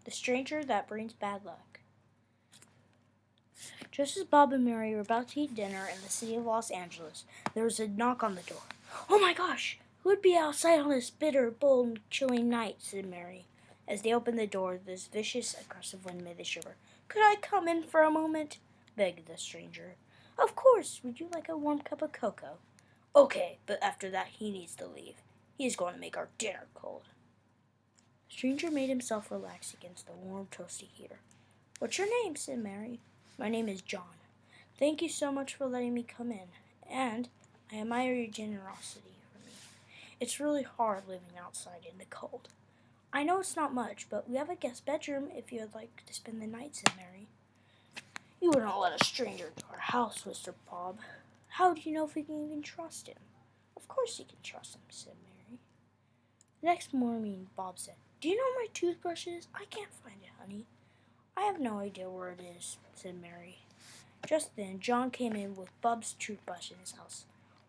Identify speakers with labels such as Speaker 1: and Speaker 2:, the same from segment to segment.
Speaker 1: The Stranger That Brings Bad Luck. Just as Bob and Mary were about to eat dinner in the city of Los Angeles, there was a knock on the door. "Oh my gosh! Who would be outside on this bitter, bold, chilling night?" said Mary. As they opened the door, this vicious, aggressive wind made them shiver. "Could I come in for a moment?" begged the stranger. "Of course! Would you like a warm cup of cocoa?" "Okay, but after that he needs to leave. He is going to make our dinner cold." The stranger made himself relax against the warm, toasty heater. "What's your name?" said Mary. "My name is John. Thank you so much for letting me come in, and I admire your generosity for me. It's really hard living outside in the cold. I know it's not much, but we have a guest bedroom if you would like to spend the night," said Mary. "You wouldn't let a stranger into our house," whispered Bob. "How do you know if we can even trust him?" "Of course you can trust him," said Mary. The next morning, Bob said, "Do you know my toothbrush is? I can't find it, honey." "I have no idea where it is," said Mary. Just then, John came in with Bob's toothbrush in his house.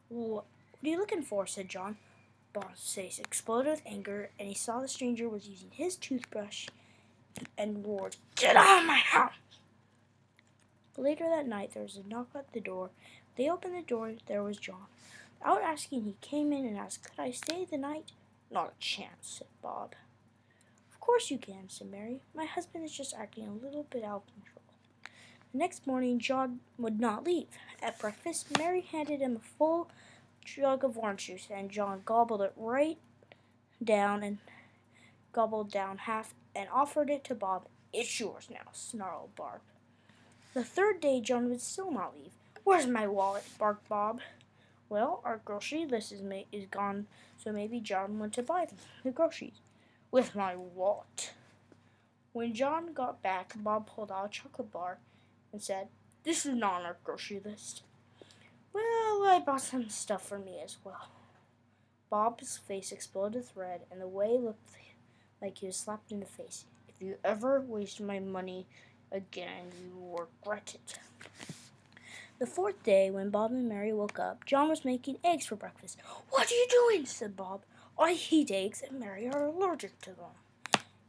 Speaker 1: "What are you looking for?" said John. Bob's face exploded with anger, and he saw the stranger was using his toothbrush and roared, "Get out of my house!" Later that night, there was a knock at the door. They opened the door. There was John. Without asking, he came in and asked, "Could I stay the night?" "Not a chance," said Bob. "Of course you can," said Mary. "My husband is just acting a little bit out of control." The next morning, John would not leave. At breakfast, Mary handed him a full jug of orange juice, and John gobbled it right down and gobbled down half and offered it to Bob. "It's yours now," snarled Bob. The third day, John would still not leave. "Where's my wallet?" barked Bob. "Well, our grocery list is gone, so maybe John went to buy the groceries." "With my wallet." When John got back, Bob pulled out a chocolate bar and said, "This is not on our grocery list." "Well, I bought some stuff for me as well." Bob's face exploded with red, and the way looked like he was slapped in the face. "If you ever waste my money again, you will regret it." The fourth day, when Bob and Mary woke up, John was making eggs for breakfast. "What are you doing?" said Bob. "I hate eggs, and Mary are allergic to them."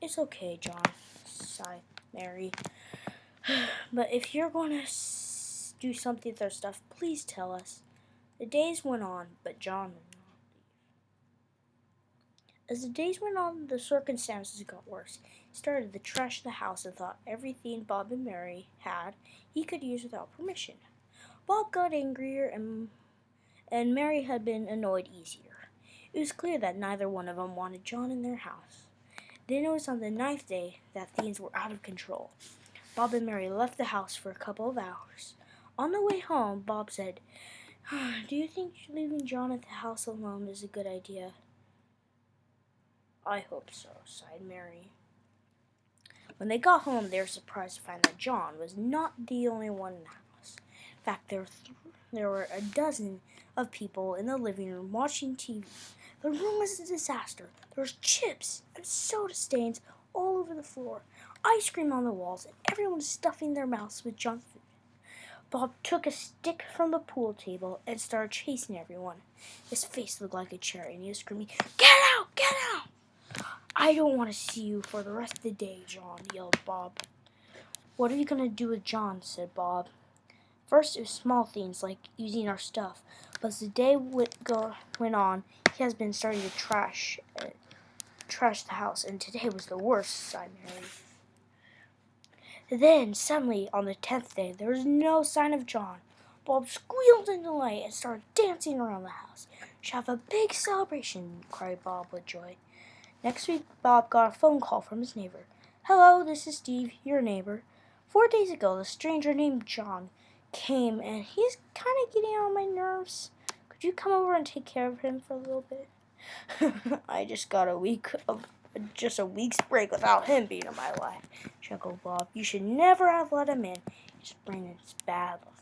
Speaker 1: "It's okay, John," sighed Mary. "But if you're going to do something with our stuff, please tell us." The days went on, but John would not leave. As the days went on, the circumstances got worse. He started to trash the house and thought everything Bob and Mary had he could use without permission. Bob got angrier, and Mary had been annoyed easier. It was clear that neither one of them wanted John in their house. Then it was on the 9th day that things were out of control. Bob and Mary left the house for a couple of hours. On the way home, Bob said, "Do you think leaving John at the house alone is a good idea?" "I hope so," sighed Mary. When they got home, they were surprised to find that John was not the only one in the house. In fact, there were a dozen of people in the living room watching TV. The room was a disaster. There was chips and soda stains all over the floor, ice cream on the walls, and everyone was stuffing their mouths with junk food. Bob took a stick from the pool table and started chasing everyone. His face looked like a cherry, and he was screaming, "Get out! Get out!" "I don't want to see you for the rest of the day, John," yelled Bob. "What are you going to do with John?" said Bob. First, it was small things like using our stuff, but as the day went on, he has been starting to trash the house, and today was the worst," sighed Mary. Then, suddenly, on the 10th day, there was no sign of John. Bob squealed in delight and started dancing around the house. "We should have a big celebration," cried Bob with joy. Next week, Bob got a phone call from his neighbor. "Hello, this is Steve, your neighbor. 4 days ago, a stranger named John came, and he's kind of getting on my nerves. Could you come over and take care of him for a little bit?" "I just got a week's break without him being in my life," chuckled Bob. "You should never have let him in. He's bringing bad luck."